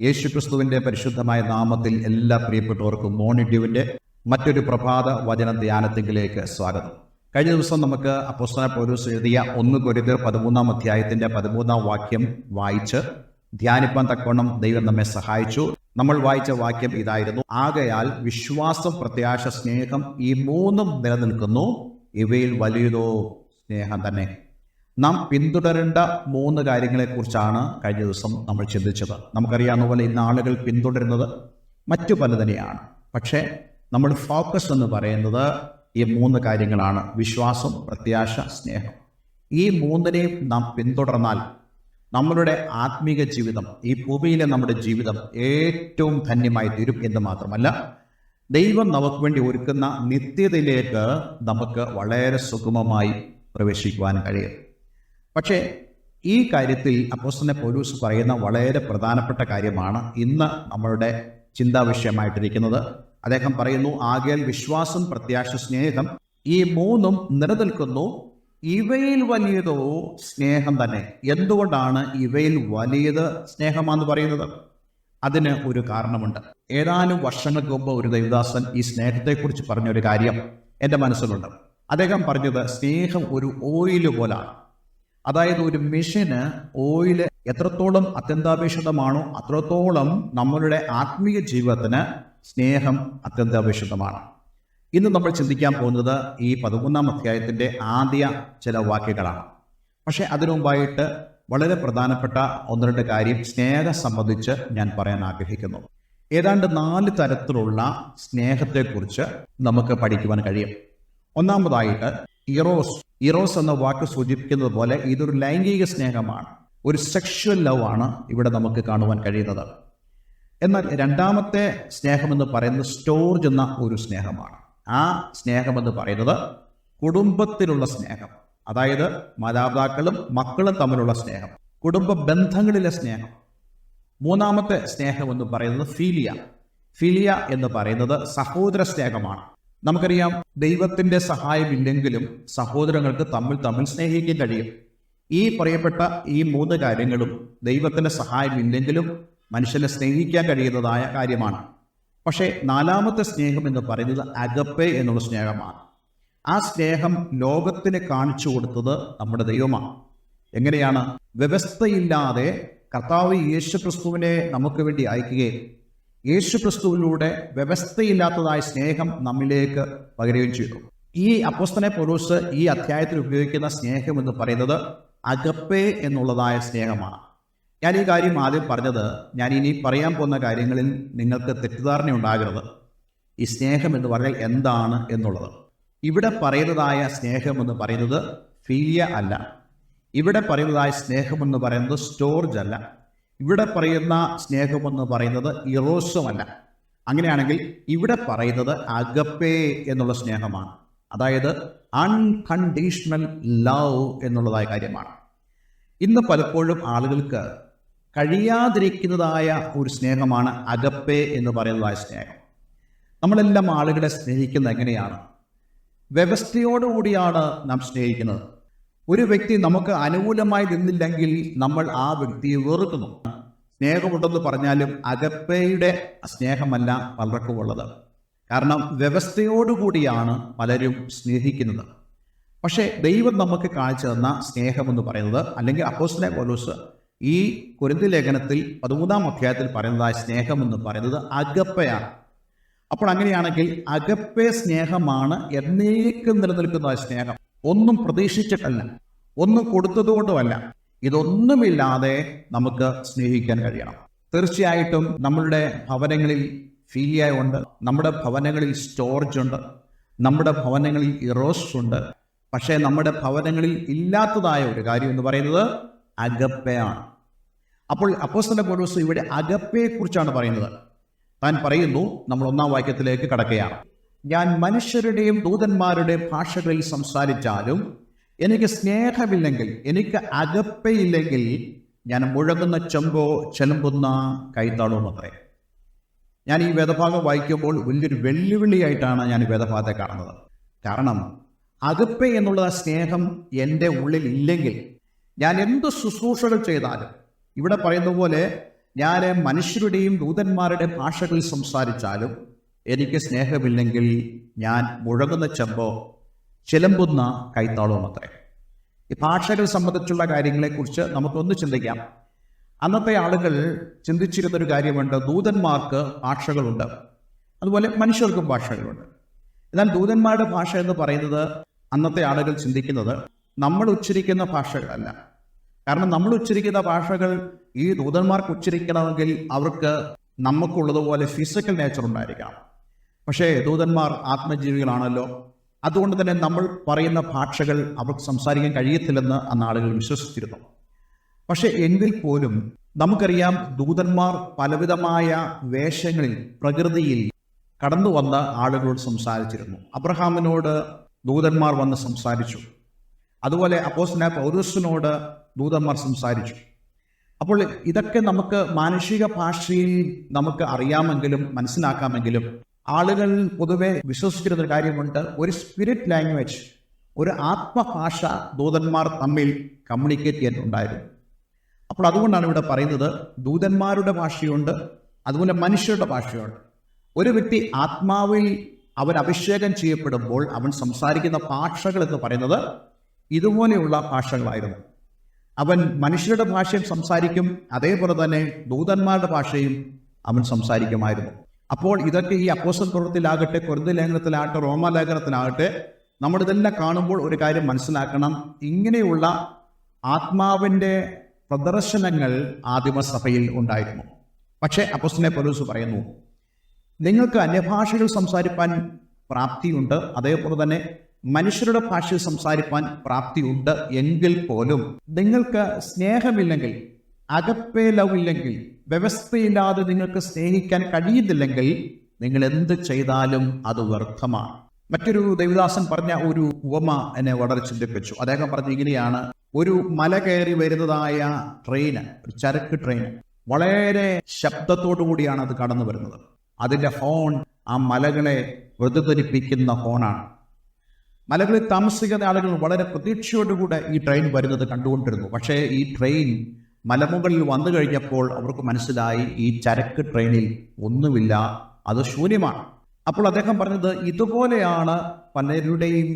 യേശുക്രിസ്തുവിന്റെ പരിശുദ്ധമായ നാമത്തിൽ എല്ലാ പ്രിയപ്പെട്ടവർക്കും മോർണിംഗ് ഡ്യൂവിന്റെ മറ്റൊരു പ്രഭാത വചന ധ്യാനത്തിലേക്ക് സ്വാഗതം. കഴിഞ്ഞ ദിവസം നമുക്ക് അപ്പോസ്തലനായ പൗലോസ് എഴുതിയ 1 കൊരിന്ത്യർ 13 അധ്യായത്തിന്റെ 13 വാക്യം വായിച്ച് ധ്യാനിപ്പാൻ തക്കവണ്ണം ദൈവം നമ്മെ സഹായിച്ചു. നമ്മൾ വായിച്ച വാക്യം ഇതായിരുന്നു: ആകയാൽ വിശ്വാസം, പ്രത്യാശ, സ്നേഹം, ഈ മൂന്നും നിലനിൽക്കുന്നു, ഇവയിൽ വലിയതോ സ്നേഹം തന്നെ. നാം പിന്തുടരേണ്ട 3 കാര്യങ്ങളെക്കുറിച്ചാണ് കഴിഞ്ഞ ദിവസം നമ്മൾ ചിന്തിച്ചത്. നമുക്കറിയാവുന്ന പോലെ ഇന്ന് ആളുകൾ പിന്തുടരുന്നത് മറ്റു പലതിനെയാണ്. പക്ഷേ നമ്മൾ ഫോക്കസ് എന്ന് പറയുന്നത് ഈ 3 കാര്യങ്ങളാണ്: വിശ്വാസം, പ്രത്യാശ, സ്നേഹം. ഈ 3നെയും നാം പിന്തുടർന്നാൽ നമ്മളുടെ ആത്മീക ജീവിതം, ഈ ഭൂമിയിലെ നമ്മുടെ ജീവിതം ഏറ്റവും ധന്യമായി തീരും എന്ന് മാത്രമല്ല, ദൈവം നമുക്ക് വേണ്ടി ഒരുക്കുന്ന നിത്യതയിലേക്ക് നമുക്ക് വളരെ സുഗമമായി പ്രവേശിക്കുവാൻ കഴിയും. പക്ഷേ ഈ കാര്യത്തിൽ അപ്പോസ്തലനായ പൗലോസ് പറയുന്ന വളരെ പ്രധാനപ്പെട്ട കാര്യമാണ് ഇന്ന് നമ്മളുടെ ചിന്താവിഷയമായിട്ടിരിക്കുന്നത്. അദ്ദേഹം പറയുന്നു, ആകയാൽ വിശ്വാസം, പ്രത്യാശ, സ്നേഹം, ഈ 3ഉം നിലനിൽക്കുന്നു, ഇവയിൽ വലിയതോ സ്നേഹം തന്നെ. എന്തുകൊണ്ടാണ് ഇവയിൽ വലിയത് സ്നേഹമാണെന്ന് പറയുന്നത്? അതിന് ഒരു കാരണമുണ്ട്. ഏതാനും വർഷങ്ങൾക്ക് മുമ്പ് ഒരു ദൈവദാസൻ ഈ സ്നേഹത്തെക്കുറിച്ച് പറഞ്ഞൊരു കാര്യം എൻ്റെ മനസ്സിലുണ്ട്. അദ്ദേഹം പറഞ്ഞത്, സ്നേഹം ഒരു ഓയില് പോലാണ്. അതായത് ഒരു മെഷീന് ഓയില് എത്രത്തോളം അത്യന്താപേക്ഷിതമാണോ അത്രത്തോളം നമ്മളുടെ ആത്മീയ ജീവിതത്തിന് സ്നേഹം അത്യന്താപേക്ഷിതമാണ്. ഇന്ന് നമ്മൾ ചിന്തിക്കാൻ പോകുന്നത് ഈ 13 അധ്യായത്തിൻ്റെ ആദ്യ ചില വാക്യങ്ങളാണ്. പക്ഷെ അതിനു മുമ്പായിട്ട് വളരെ പ്രധാനപ്പെട്ട 1-2 കാര്യം സ്നേഹം സംബന്ധിച്ച് ഞാൻ പറയാൻ ആഗ്രഹിക്കുന്നു. ഏതാണ്ട് 4 തരത്തിലുള്ള സ്നേഹത്തെക്കുറിച്ച് നമുക്ക് പഠിക്കുവാൻ കഴിയും. ഒന്നാമതായിട്ട് ഇറോസ് എന്ന വാക്ക് സൂചിപ്പിക്കുന്നത് പോലെ ഇതൊരു ലൈംഗിക സ്നേഹമാണ്, ഒരു സെക്ഷുവൽ ലവ് ആണ് ഇവിടെ നമുക്ക് കാണുവാൻ കഴിയുന്നത്. എന്നാൽ രണ്ടാമത്തെ സ്നേഹമെന്ന് പറയുന്നത് സ്റ്റോർജ് എന്ന ഒരു സ്നേഹമാണ്. ആ സ്നേഹമെന്ന് പറയുന്നത് കുടുംബത്തിലുള്ള സ്നേഹം, അതായത് മാതാപിതാക്കളും മക്കളും തമ്മിലുള്ള സ്നേഹം, കുടുംബ ബന്ധങ്ങളിലെ സ്നേഹം. മൂന്നാമത്തെ സ്നേഹം എന്ന് പറയുന്നത് ഫീലിയ എന്ന് പറയുന്നത് സഹോദര സ്നേഹമാണ്. നമുക്കറിയാം, ദൈവത്തിന്റെ സഹായം ഇല്ലെങ്കിലും സഹോദരങ്ങൾക്ക് തമ്മിൽ സ്നേഹിക്കാൻ കഴിയും. ഈ പറയപ്പെട്ട ഈ 3 കാര്യങ്ങളും ദൈവത്തിന്റെ സഹായം ഇല്ലെങ്കിലും മനുഷ്യനെ സ്നേഹിക്കാൻ കഴിയുന്നതായ കാര്യമാണ്. പക്ഷേ 4-മത്തെ സ്നേഹം എന്ന് പറയുന്നത് അഗപ്പെ എന്നുള്ള സ്നേഹമാണ്. ആ സ്നേഹം ലോകത്തിന് കാണിച്ചു കൊടുത്തത് നമ്മുടെ ദൈവമാണ്. എങ്ങനെയാണ്? വ്യവസ്ഥയില്ലാതെ കർത്താവ് യേശുക്രിസ്തുവിനെ നമുക്ക് വേണ്ടി അയക്കുകയും യേശുക്രിസ്തുവിലൂടെ വ്യവസ്ഥയില്ലാത്തതായ സ്നേഹം നമ്മിലേക്ക് പകരുകയും ചെയ്തു. ഈ അപ്പോസ്തലനായ പൗലോസ് ഈ അധ്യായത്തിൽ ഉപയോഗിക്കുന്ന സ്നേഹം എന്ന് പറയുന്നത് അഗപ്പെ എന്നുള്ളതായ സ്നേഹമാണ്. ഞാൻ ഈ കാര്യം ആദ്യം പറഞ്ഞത്, ഞാൻ ഇനി പറയാൻ പോകുന്ന കാര്യങ്ങളിൽ നിങ്ങൾക്ക് തെറ്റിദ്ധാരണ ഉണ്ടാകരുത്. ഈ സ്നേഹം എന്ന് പറഞ്ഞാൽ എന്താണ് എന്നുള്ളത്. ഇവിടെ പറയുന്നതായ സ്നേഹം എന്ന് പറയുന്നത് ഫീലിയ അല്ല. ഇവിടെ പറയുന്നതായ സ്നേഹം എന്ന് പറയുന്നത് സ്റ്റോർജ് അല്ല. ഇവിടെ പറയുന്ന സ്നേഹമെന്ന് പറയുന്നത് ഇറോസുമല്ല. അങ്ങനെയാണെങ്കിൽ ഇവിടെ പറയുന്നത് അഗപ്പെ എന്നുള്ള സ്നേഹമാണ്. അതായത് അൺകണ്ടീഷണൽ ലവ് എന്നുള്ളതായ കാര്യമാണ്. ഇന്ന് പലപ്പോഴും ആളുകൾക്ക് കഴിയാതിരിക്കുന്നതായ ഒരു സ്നേഹമാണ് അഗപ്പെ എന്ന് പറയുന്നതായ സ്നേഹം. നമ്മളെല്ലാം ആളുകളെ സ്നേഹിക്കുന്നത് എങ്ങനെയാണ്? വ്യവസ്ഥയോടുകൂടിയാണ് നാം സ്നേഹിക്കുന്നത്. ഒരു വ്യക്തി നമുക്ക് അനുകൂലമായി നിന്നില്ലെങ്കിൽ നമ്മൾ ആ വ്യക്തിയെ വെറുക്കുന്നു. സ്നേഹമുണ്ടെന്ന് പറഞ്ഞാലും അഗപ്പയുടെ സ്നേഹമല്ല പലർക്കും ഉള്ളത്. കാരണം വ്യവസ്ഥയോടുകൂടിയാണ് പലരും സ്നേഹിക്കുന്നത്. പക്ഷേ ദൈവം നമുക്ക് കാണിച്ചു തന്ന സ്നേഹമെന്ന് പറയുന്നത്, അല്ലെങ്കിൽ അപ്പോസ്തലനായ പൗലോസ് ഈ കൊരിന്ത്യ ലേഖനത്തിൽ 13 അധ്യായത്തിൽ പറയുന്നതായ സ്നേഹമെന്ന് പറയുന്നത് അഗപ്പയാണ്. അപ്പോൾ അങ്ങനെയാണെങ്കിൽ അഗപ്പെ സ്നേഹമാണ് എന്നേക്കും നിലനിൽക്കുന്ന സ്നേഹം. ഒന്നും പ്രതീക്ഷിച്ചിട്ടല്ല, ഒന്നും കൊടുത്തതുകൊണ്ടുമല്ല. ഇതൊന്നുമില്ലാതെ നമുക്ക് സ്നേഹിക്കാൻ കഴിയണം. തീർച്ചയായിട്ടും നമ്മളുടെ ഭവനങ്ങളിൽ ഫീലിയ ഉണ്ട്, നമ്മുടെ ഭവനങ്ങളിൽ സ്റ്റോർജ് ഉണ്ട്, നമ്മുടെ ഭവനങ്ങളിൽ ഇറോസ് ഉണ്ട്. പക്ഷേ നമ്മുടെ ഭവനങ്ങളിൽ ഇല്ലാത്തതായ ഒരു കാര്യം എന്ന് പറയുന്നത് അഗപ്പയാണ്. അപ്പോൾ അപ്പോസ്തലനായ പൗലോസ് ഇവിടെ അഗപ്പയെ കുറിച്ചാണ് പറയുന്നത്. താൻ പറയുന്നു, നമ്മൾ 1-ാം വാക്യത്തിലേക്ക് കടക്കുകയാണ്: ഞാൻ മനുഷ്യരുടെയും ദൂതന്മാരുടെയും ഭാഷകളിൽ സംസാരിച്ചാലും എനിക്ക് സ്നേഹമില്ലെങ്കിൽ, എനിക്ക് അഗപ്പയില്ലെങ്കിൽ ഞാൻ മുഴങ്ങുന്ന ചെമ്പോ ചെലമ്പുന്ന കൈത്താളവും അത്രേ. ഞാൻ ഈ വേദഭാഗം വായിക്കുമ്പോൾ വലിയൊരു വെല്ലുവിളിയായിട്ടാണ് ഞാൻ ഈ വേദഭാഗത്തെ കാണുന്നത്. കാരണം അഗപ്പെ എന്നുള്ള സ്നേഹം എൻ്റെ ഉള്ളിൽ ഇല്ലെങ്കിൽ ഞാൻ എന്ത് ശുശ്രൂഷകൾ ചെയ്താലും, ഇവിടെ പറയുന്ന പോലെ ഞാൻ മനുഷ്യരുടെയും ദൂതന്മാരുടെ ഭാഷകളിൽ സംസാരിച്ചാലും എനിക്ക് സ്നേഹമില്ലെങ്കിൽ ഞാൻ മുഴങ്ങുന്ന ചെമ്പോ ചിലമ്പുന്ന കൈത്താളവും അത്രേ. ഈ ഭാഷകൾ സംബന്ധിച്ചുള്ള കാര്യങ്ങളെക്കുറിച്ച് നമുക്കൊന്ന് ചിന്തിക്കാം. അന്നത്തെ ആളുകൾ ചിന്തിച്ചിരുന്നൊരു കാര്യമുണ്ട്, ദൂതന്മാർക്ക് ഭാഷകളുണ്ട്, അതുപോലെ മനുഷ്യർക്കും ഭാഷകളുണ്ട്. എന്നാൽ ദൂതന്മാരുടെ ഭാഷ എന്ന് പറയുന്നത് അന്നത്തെ ആളുകൾ ചിന്തിക്കുന്നത് നമ്മൾ ഉച്ചരിക്കുന്ന ഭാഷകളല്ല. കാരണം നമ്മൾ ഉച്ചരിക്കുന്ന ഭാഷകൾ ഈ ദൂതന്മാർക്ക് ഉച്ചരിക്കണമെങ്കിൽ അവർക്ക് നമുക്കുള്ളതുപോലെ ഫിസിക്കൽ നേച്ചർ ഉണ്ടായിരിക്കാം. പക്ഷേ ദൂതന്മാർ ആത്മജീവികളാണല്ലോ, അതുകൊണ്ട് തന്നെ നമ്മൾ പറയുന്ന ഭാഷകൾ അവർക്ക് സംസാരിക്കാൻ കഴിയത്തില്ലെന്ന് അന്ന് ആളുകൾ വിശ്വസിച്ചിരുന്നു. പക്ഷെ എങ്കിൽ പോലും നമുക്കറിയാം, ദൂതന്മാർ പലവിധമായ വേഷങ്ങളിൽ പ്രകൃതിയിൽ കടന്നു വന്ന ആളുകളോട് സംസാരിച്ചിരുന്നു. അബ്രഹാമിനോട് ദൂതന്മാർ വന്ന് സംസാരിച്ചു. അതുപോലെ അപ്പോസ്തലനായ പൗലോസിനോട് ദൂതന്മാർ സംസാരിച്ചു. അപ്പോൾ ഇതൊക്കെ നമുക്ക് മാനുഷിക ഭാഷയിൽ നമുക്ക് അറിയാമെങ്കിലും മനസ്സിലാക്കാമെങ്കിലും ആളുകൾ പൊതുവെ വിശ്വസിച്ചിരുന്നൊരു കാര്യമുണ്ട്, ഒരു സ്പിരിറ്റ് ലാംഗ്വേജ്, ഒരു ആത്മഭാഷ ദൂതന്മാർ തമ്മിൽ കമ്മ്യൂണിക്കേറ്റ് ചെയ്യാനുണ്ടായിരുന്നു. അപ്പോൾ അതുകൊണ്ടാണ് ഇവിടെ പറയുന്നത് ദൂതന്മാരുടെ ഭാഷയുണ്ട്, അതുപോലെ മനുഷ്യരുടെ ഭാഷയുണ്ട്. ഒരു വ്യക്തി ആത്മാവിൽ അവൻ അഭിഷേകം ചെയ്യപ്പെടുമ്പോൾ അവൻ സംസാരിക്കുന്ന ഭാഷകൾ എന്ന് പറയുന്നത് ഇതുപോലെയുള്ള ഭാഷകളായിരുന്നു. അവൻ മനുഷ്യരുടെ ഭാഷയും സംസാരിക്കും, അതേപോലെ തന്നെ ദൂതന്മാരുടെ ഭാഷയും അവൻ സംസാരിക്കുമായിരുന്നു. അപ്പോൾ ഇതൊക്കെ ഈ അപ്പോസ്തല പ്രവൃത്തിയിലാകട്ടെ, കൊരിന്ത്യർ ലേഖനത്തിലാകട്ടെ, റോമാലേഖനത്തിലാകട്ടെ, നമ്മളിതെല്ലാം കാണുമ്പോൾ ഒരു കാര്യം മനസ്സിലാക്കണം, ഇങ്ങനെയുള്ള ആത്മാവിൻ്റെ പ്രദർശനങ്ങൾ ആദിമസഭയിൽ ഉണ്ടായിരുന്നു. പക്ഷേ അപ്പോസ്തലനായ പൗലോസ് പറയുന്നു, നിങ്ങൾക്ക് അന്യഭാഷകൾ സംസാരിപ്പാൻ പ്രാപ്തിയുണ്ട്, അതേപോലെ തന്നെ മനുഷ്യരുടെ ഭാഷയിൽ സംസാരിപ്പാൻ പ്രാപ്തിയുണ്ട്, എങ്കിൽ പോലും നിങ്ങൾക്ക് സ്നേഹമില്ലെങ്കിൽ, അഗപ്പേ ലവ് ഇല്ലെങ്കിൽ, വ്യവസ്ഥയില്ലാതെ നിങ്ങൾക്ക് സ്നേഹിക്കാൻ കഴിയുന്നില്ലെങ്കിൽ നിങ്ങൾ എന്ത് ചെയ്താലും അത് വ്യർത്ഥമാണ്. മറ്റൊരു ദൈവദാസൻ പറഞ്ഞ ഒരു ഉപമ എന്നെ വളരെ ചിന്തിപ്പിച്ചു. അദ്ദേഹം പറഞ്ഞ ഇങ്ങനെയാണ്, ഒരു മല കയറി വരുന്നതായ ട്രെയിന്, ഒരു ചരക്ക് ട്രെയിൻ, വളരെ ശബ്ദത്തോടു കൂടിയാണ് അത് കടന്നു വരുന്നത്. അതിൻ്റെ ഹോൺ ആ മലകളെ പ്രതിധ്വനിപ്പിക്കുന്ന ഹോണാണ്. മലകളിൽ താമസിക്കുന്ന ആളുകൾ വളരെ പ്രതീക്ഷയോടുകൂടെ ഈ ട്രെയിൻ വരുന്നത് കണ്ടുകൊണ്ടിരുന്നു. പക്ഷേ ഈ ട്രെയിൻ മലമുകളിൽ വന്നു കഴിഞ്ഞപ്പോൾ അവർക്ക് മനസ്സിലായി ഈ ചരക്ക് ട്രെയിനിൽ ഒന്നുമില്ല, അത് ശൂന്യമാണ്. അപ്പോൾ അദ്ദേഹം പറഞ്ഞത്, ഇതുപോലെയാണ് പലരുടെയും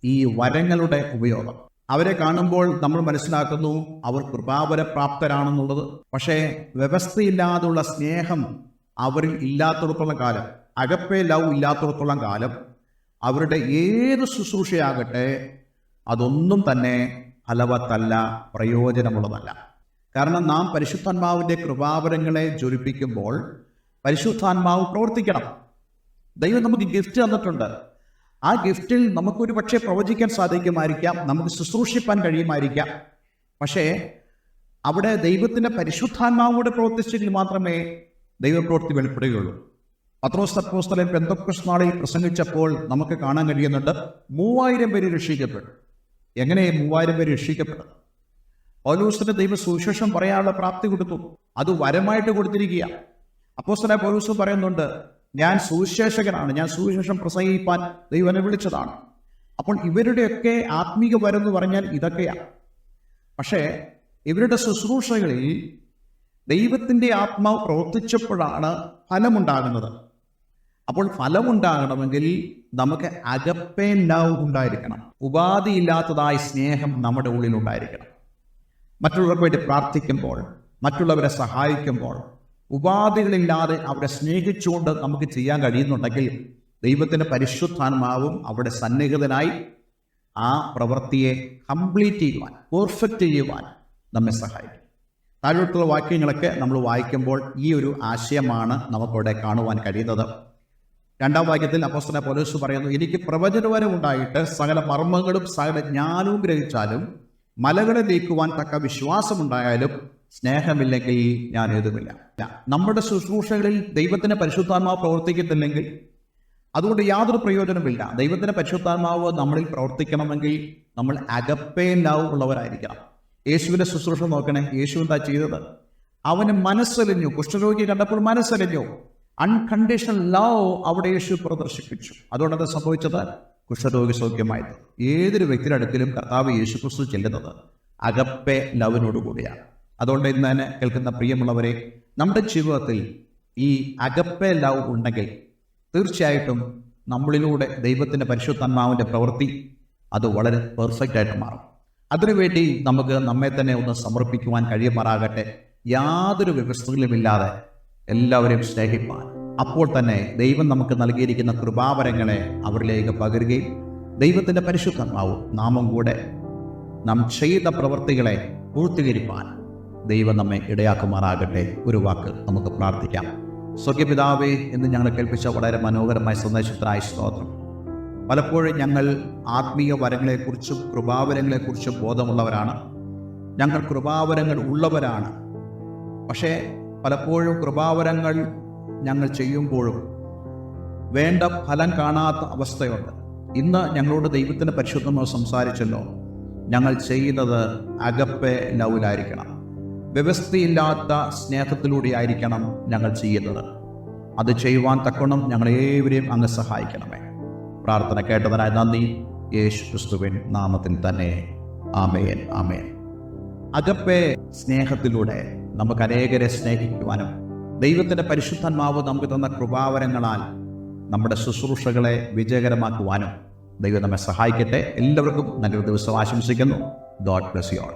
ഈ വരങ്ങളുടെ ഉപയോഗം. അവരെ കാണുമ്പോൾ നമ്മൾ മനസ്സിലാക്കുന്നു അവർ കൃപാവരപ്രാപ്തരാണെന്നുള്ളത്. പക്ഷേ വ്യവസ്ഥയില്ലാതുള്ള സ്നേഹം അവരിൽ ഇല്ലാത്തിടത്തോളം കാലം, അഗപ്പേ ലവ് ഇല്ലാത്തിടത്തോളം കാലം അവരുടെ ഏത് ശുശ്രൂഷയാകട്ടെ അതൊന്നും തന്നെ ഫലവത്തല്ല, പ്രയോജനമുള്ളതല്ല. കാരണം നാം പരിശുദ്ധാത്മാവിൻ്റെ കൃപാവരങ്ങളെ ജ്വലിപ്പിക്കുമ്പോൾ പരിശുദ്ധാത്മാവ് പ്രവർത്തിക്കണം. ദൈവം നമുക്ക് ഗിഫ്റ്റ് തന്നിട്ടുണ്ട്. ആ ഗിഫ്റ്റിൽ നമുക്കൊരു പക്ഷേ പ്രവചിക്കാൻ സാധിക്കുമായിരിക്കാം, നമുക്ക് ശുശ്രൂഷിപ്പാൻ കഴിയുമായിരിക്കാം. പക്ഷേ അവിടെ ദൈവത്തിൻ്റെ പരിശുദ്ധാത്മാവോടെ പ്രവർത്തിച്ചെങ്കിൽ മാത്രമേ ദൈവപ്രവൃത്തി വെളിപ്പെടുകയുള്ളൂ. പത്രോസ് അപ്പോസ്തലൻ പെന്തക്കോസ്ത് നാളിൽ പ്രസംഗിച്ചപ്പോൾ നമുക്ക് കാണാൻ കഴിയുന്നുണ്ട്, 3000 പേര് രക്ഷിക്കപ്പെട്ടു. എങ്ങനെ 3000 പേര് രക്ഷിക്കപ്പെട്ടു? പൗലോസിന് ദൈവ സുവിശേഷം പറയാനുള്ള പ്രാപ്തി കൊടുത്തു, അത് വരമായിട്ട് കൊടുത്തിരിക്കുക. അപ്പോസ്തലനായ പൗലോസ് പറയുന്നുണ്ട്, ഞാൻ സുവിശേഷകനാണ്, ഞാൻ സുവിശേഷം പ്രസംഗിപ്പാൻ ദൈവം എന്നെ വിളിച്ചതാണ്. അപ്പോൾ ഇവരുടെയൊക്കെ ആത്മീക വരം എന്ന് പറഞ്ഞാൽ ഇതൊക്കെയാണ്. പക്ഷേ ഇവരുടെ ശുശ്രൂഷകളിൽ ദൈവത്തിൻ്റെ ആത്മാവ് പ്രവർത്തിച്ചപ്പോഴാണ് ഫലമുണ്ടാകുന്നത്. അപ്പോൾ ഫലമുണ്ടാകണമെങ്കിൽ നമുക്ക് അഗപ്പേ ലവ് ഉണ്ടായിരിക്കണം, ഉപാധിയില്ലാത്തതായ സ്നേഹം നമ്മുടെ ഉള്ളിലുണ്ടായിരിക്കണം. മറ്റുള്ളവർക്ക് വേണ്ടി പ്രാർത്ഥിക്കുമ്പോൾ, മറ്റുള്ളവരെ സഹായിക്കുമ്പോൾ, ഉപാധികളില്ലാതെ അവരെ സ്നേഹിച്ചുകൊണ്ട് നമുക്ക് ചെയ്യാൻ കഴിയുന്നുണ്ടെങ്കിൽ ദൈവത്തിൻ്റെ പരിശുദ്ധാത്മാവും അവിടെ സന്നിഹിതനായി ആ പ്രവൃത്തിയെ കംപ്ലീറ്റ് ചെയ്യുവാൻ, പെർഫെക്റ്റ് ചെയ്യുവാൻ നമ്മെ സഹായിക്കും. താഴോട്ടുള്ള വാക്യങ്ങളൊക്കെ നമ്മൾ വായിക്കുമ്പോൾ ഈ ഒരു ആശയമാണ് നമുക്കവിടെ കാണുവാൻ കഴിയുന്നത്. 2-ാം വാക്യത്തിൽ അപ്പോസ്തലനായ പൗലോസ് പറയുന്നു, എനിക്ക് പ്രവചനവരം ഉണ്ടായിട്ട് സകല മർമ്മങ്ങളും സകല ജ്ഞാനവും ഗ്രഹിച്ചാലും മലകളെ നീക്കുവാൻ തക്ക വിശ്വാസമുണ്ടായാലും സ്നേഹമില്ലെങ്കിൽ ഞാൻ ഏതുമില്ല. നമ്മുടെ ശുശ്രൂഷകളിൽ ദൈവത്തിൻ്റെ പരിശുദ്ധാത്മാവ് പ്രവർത്തിക്കുന്നില്ലെങ്കിൽ അതുകൊണ്ട് യാതൊരു പ്രയോജനമില്ല. ദൈവത്തിൻ്റെ പരിശുദ്ധാത്മാവ് നമ്മളിൽ പ്രവർത്തിക്കണമെങ്കിൽ നമ്മൾ അഗപ്പേ ലവ് ഉള്ളവരായിരിക്കണം. യേശുവിൻ്റെ ശുശ്രൂഷ നോക്കണേ, യേശു എന്താ ചെയ്തത്? അവന് മനസ്സലിഞ്ഞു, കുഷ്ഠരോഗി കണ്ടപ്പോൾ മനസ്സലിഞ്ഞു. അൺകണ്ടീഷണൽ ലവ് അവിടെ യേശു പ്രദർശിപ്പിച്ചു. അതുകൊണ്ട് അത് സംഭവിച്ചത്, കുഷ്ഠരോഗി സൗഖ്യമായത്. ഏതൊരു വ്യക്തിയുടെ അടുക്കലും കർത്താവ് യേശു ക്രിസ്തു ചെല്ലുന്നത് അഗപ്പേ ലവിനോടുകൂടിയാണ്. അതുകൊണ്ട് ഇന്ന് തന്നെ കേൾക്കുന്ന പ്രിയമുള്ളവരെ, നമ്മുടെ ജീവിതത്തിൽ ഈ അഗപ്പെ ലവ് ഉണ്ടെങ്കിൽ തീർച്ചയായിട്ടും നമ്മളിലൂടെ ദൈവത്തിൻ്റെ പരിശുദ്ധാത്മാവിൻ്റെ പ്രവൃത്തി അത് വളരെ പെർഫെക്റ്റ് ആയിട്ട് മാറും. അതിനുവേണ്ടി നമുക്ക് നമ്മെ തന്നെ ഒന്ന് സമർപ്പിക്കുവാൻ കഴിയുമാറാകട്ടെ. യാതൊരു വ്യവസ്ഥകളുമില്ലാതെ എല്ലാവരെയും സ്നേഹിപ്പാൻ. അപ്പോൾ തന്നെ ദൈവം നമുക്ക് നൽകിയിരിക്കുന്ന കൃപാവരങ്ങളെ അവരിലേക്ക് പകരുകയും ദൈവത്തിൻ്റെ പരിശുദ്ധാത്മാവും നാമം കൂടെ നാം ചെയ്ത പ്രവൃത്തികളെ പൂർത്തീകരിപ്പാൻ ദൈവം നമ്മെ ഇടയാക്കുമാറാകട്ടെ. ഒരു വാക്ക് നമുക്ക് പ്രാർത്ഥിക്കാം. സ്വർഗ്ഗപിതാവേ, എന്ന് ഞങ്ങൾ കേൾപ്പിച്ച വളരെ മനോഹരമായ സന്ദേശത്തിനായി സ്തോത്രം. പലപ്പോഴും ഞങ്ങൾ ആത്മീയ വരങ്ങളെക്കുറിച്ചും കൃപാവരങ്ങളെക്കുറിച്ചും ബോധമുള്ളവരാണ്. ഞങ്ങൾ കൃപാവരങ്ങൾ ഉള്ളവരാണ്. പക്ഷേ പലപ്പോഴും കൃപാവരങ്ങൾ ഞങ്ങൾ ചെയ്യുമ്പോഴും വേണ്ട ഫലം കാണാത്ത അവസ്ഥയുണ്ട്. ഇന്ന് ഞങ്ങളോട് ദൈവത്തിൻ്റെ പരിശുദ്ധമായി സംസാരിച്ചല്ലോ, ഞങ്ങൾ ചെയ്യുന്നത് അഗപ്പെ ലവിലായിരിക്കണം, വ്യവസ്ഥയില്ലാത്ത സ്നേഹത്തിലൂടെ ആയിരിക്കണം ഞങ്ങൾ ചെയ്യുന്നത്. അത് ചെയ്യുവാൻ തക്കോണം ഞങ്ങളേവരെയും അങ്ങ് സഹായിക്കണമേ. പ്രാർത്ഥന കേട്ടതിനായി നന്ദി. യേശു ക്രിസ്തുവിൻ നാമത്തിൽ തന്നെ. ആമേൻ, ആമേൻ. അഗപ്പെ സ്നേഹത്തിലൂടെ നമുക്ക് അനേകരെ സ്നേഹിക്കുവാനും ദൈവത്തിൻ്റെ പരിശുദ്ധാത്മാവ് നമുക്ക് തന്ന കൃപാവരങ്ങളാൽ നമ്മുടെ ശുശ്രൂഷകളെ വിജയകരമാക്കുവാനും ദൈവം നമ്മെ സഹായിക്കട്ടെ. എല്ലാവർക്കും നല്ലൊരു ദിവസം ആശംസിക്കുന്നു. God bless you all.